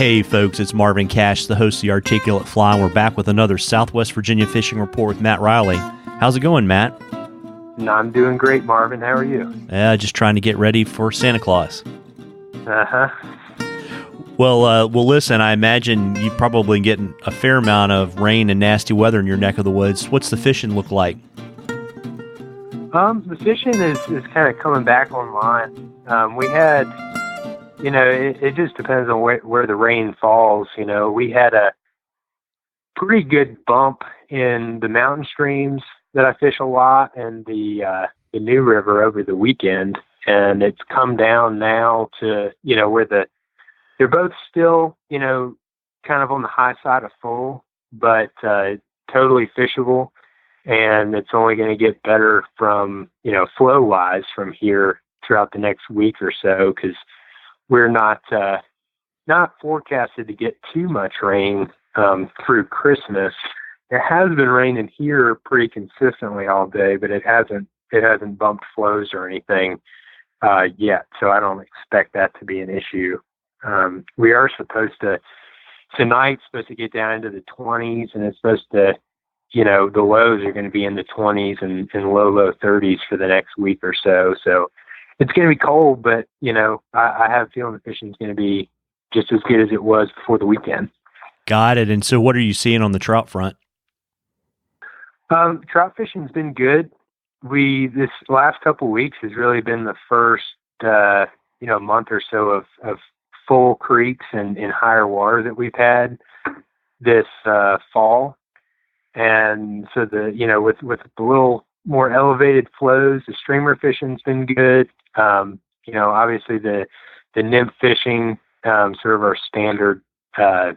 Hey folks, it's Marvin Cash, the host of The Articulate Fly, and we're back with another Southwest Virginia fishing report with Matt Reilly. How's it going, Matt? I'm doing great, Marvin. How are you? Just trying to get ready for Santa Claus. Uh-huh. Well, listen, I imagine you've probably getting a fair amount of rain and nasty weather in your neck of the woods. What's the fishing look like? The fishing is kind of coming back online. We had, it just depends on where the rain falls. We had a pretty good bump in the mountain streams that I fish a lot and the New River over the weekend. And it's come down now to, where they're both still, kind of on the high side of full, but totally fishable. And it's only going to get better from, flow-wise from here throughout the next week or so, because we're not forecasted to get too much rain through Christmas. It has been raining here pretty consistently all day, but it hasn't bumped flows or anything yet, so I don't expect that to be an issue. We are tonight's supposed to get down into the 20s, and it's supposed to, the lows are going to be in the 20s and low 30s for the next week or so. So it's going to be cold, but, I have a feeling the fishing is going to be just as good as it was before the weekend. Got it. And so what are you seeing on the trout front? Trout fishing's been good. This last couple of weeks has really been the first, month or so of full creeks and higher water that we've had this fall. And so with the little more elevated flows, the streamer fishing's been good. Obviously the nymph fishing, sort of our standard, go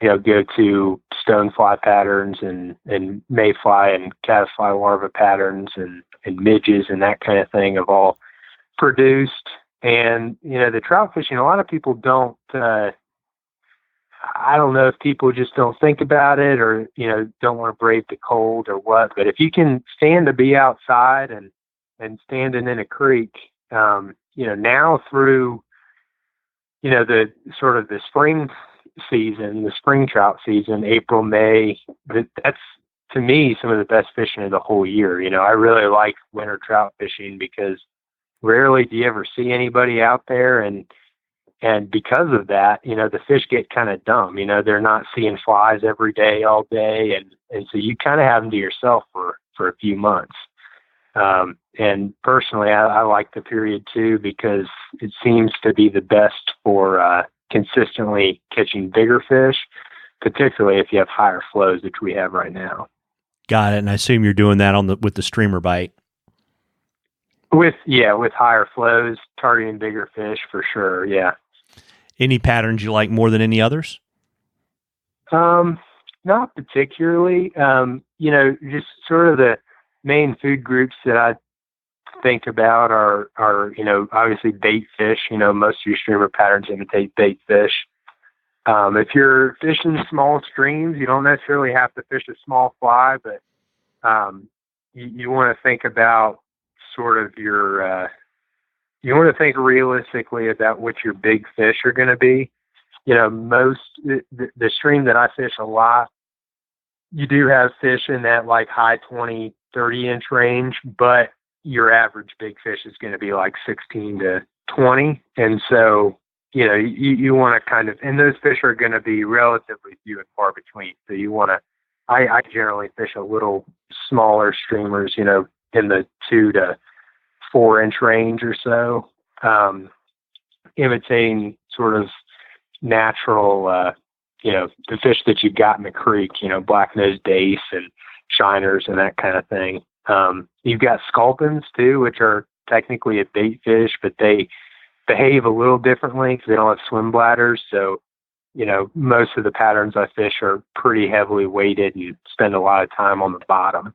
to stonefly patterns and mayfly and caddisfly larva patterns and midges and that kind of thing have all produced. And, the trout fishing, a lot of people don't, I don't know if people just don't think about it or, don't want to brave the cold or what, but if you can stand to be outside and standing in a creek, now through, the sort of the spring season, the spring trout season, April, May, that's to me some of the best fishing of the whole year. I really like winter trout fishing because rarely do you ever see anybody out there, and because of that, the fish get kind of dumb. They're not seeing flies every day, all day, and so you kind of have them to yourself for a few months. And personally, I like the period too because it seems to be the best for consistently catching bigger fish, particularly if you have higher flows, which we have right now. Got it. And I assume you're doing that with the streamer bite. With higher flows, targeting bigger fish for sure. Yeah. Any patterns you like more than any others? Not particularly. Just sort of the main food groups that I think about are obviously bait fish. Most of your streamer patterns imitate bait fish. If you're fishing small streams, you don't necessarily have to fish a small fly, but you want to think about sort of you want to think realistically about what your big fish are going to be. The stream that I fish a lot, you do have fish in that like high 20, 30 inch range, but your average big fish is going to be like 16 to 20. And so, you want to kind of, and those fish are going to be relatively few and far between. So you want to, I generally fish a little smaller streamers, in the 2 to 4 inch range or so, imitating sort of natural, the fish that you've got in the creek, black-nosed dace and shiners and that kind of thing. You've got sculpins too, which are technically a bait fish, but they behave a little differently because they don't have swim bladders. So, most of the patterns I fish are pretty heavily weighted and spend a lot of time on the bottom.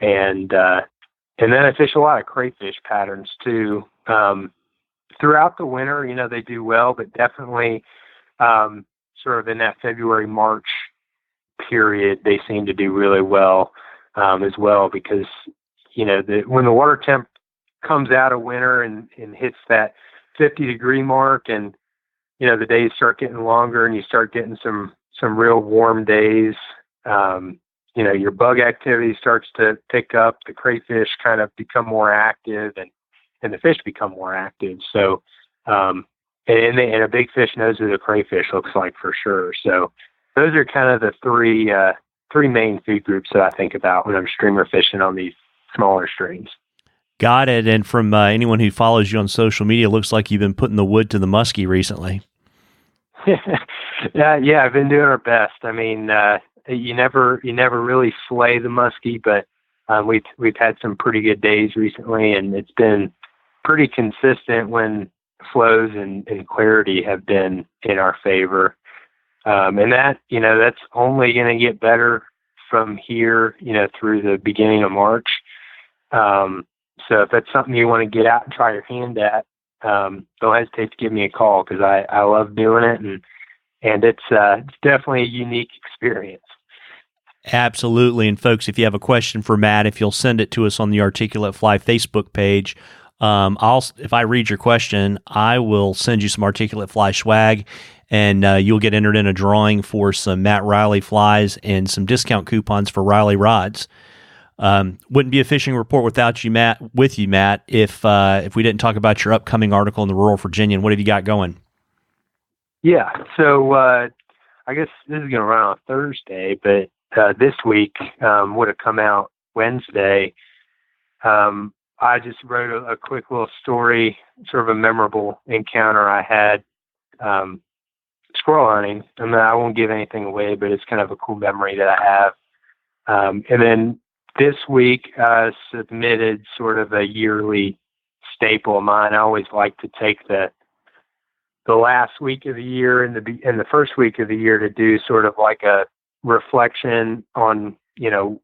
And then I fish a lot of crayfish patterns too. Throughout the winter, they do well, but definitely sort of in that February, March period, they seem to do really well as well because, when the water temp comes out of winter and hits that 50-degree mark and, the days start getting longer and you start getting some real warm days, your bug activity starts to pick up, the crayfish kind of become more active and the fish become more active. So, and a big fish knows what a crayfish looks like for sure. So those are kind of the three main food groups that I think about when I'm streamer fishing on these smaller streams. Got it. And from anyone who follows you on social media, it looks like you've been putting the wood to the muskie recently. Yeah, I've been doing our best. I mean, you never really slay the muskie, but we've had some pretty good days recently, and it's been pretty consistent when flows and clarity have been in our favor. And that, that's only going to get better from here, through the beginning of March. So if that's something you want to get out and try your hand at, don't hesitate to give me a call, because I love doing it, and it's definitely a unique experience. Absolutely. And folks, if you have a question for Matt, if you'll send it to us on the Articulate Fly Facebook page, if I read your question, I will send you some Articulate Fly swag, and you'll get entered in a drawing for some Matt Reilly flies and some discount coupons for Reilly rods. Wouldn't be a fishing report without you, Matt. If we didn't talk about your upcoming article in the Rural Virginian. What have you got going? Yeah, so I guess this is going to run on Thursday, but this week would have come out Wednesday. I just wrote a quick little story, sort of a memorable encounter I had squirrel hunting. I won't give anything away, but it's kind of a cool memory that I have. And then this week, I submitted sort of a yearly staple of mine. I always like to take the last week of the year and the first week of the year to do sort of like a reflection on,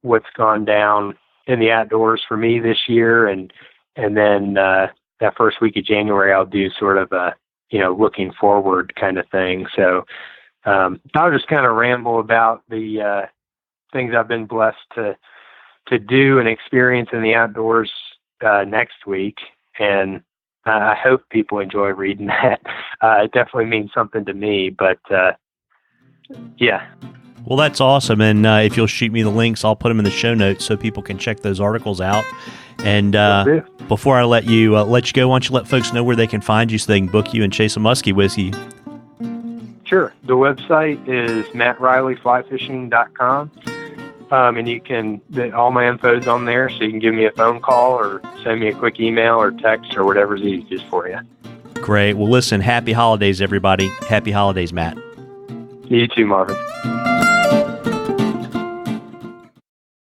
what's gone down in the outdoors for me this year. And then that first week of January, I'll do sort of a, looking forward kind of thing. So I'll just kind of ramble about the things I've been blessed to do and experience in the outdoors next week. And I hope people enjoy reading that. It definitely means something to me, but yeah. Well, that's awesome. And if you'll shoot me the links, I'll put them in the show notes so people can check those articles out. And before I let you go, why don't you let folks know where they can find you so they can book you and chase a muskie with you? Sure. The website is mattreillyflyfishing.com. And all my info is on there, so you can give me a phone call or send me a quick email or text or whatever's easiest for you. Great. Well, listen, happy holidays, everybody. Happy holidays, Matt. You too, Marvin.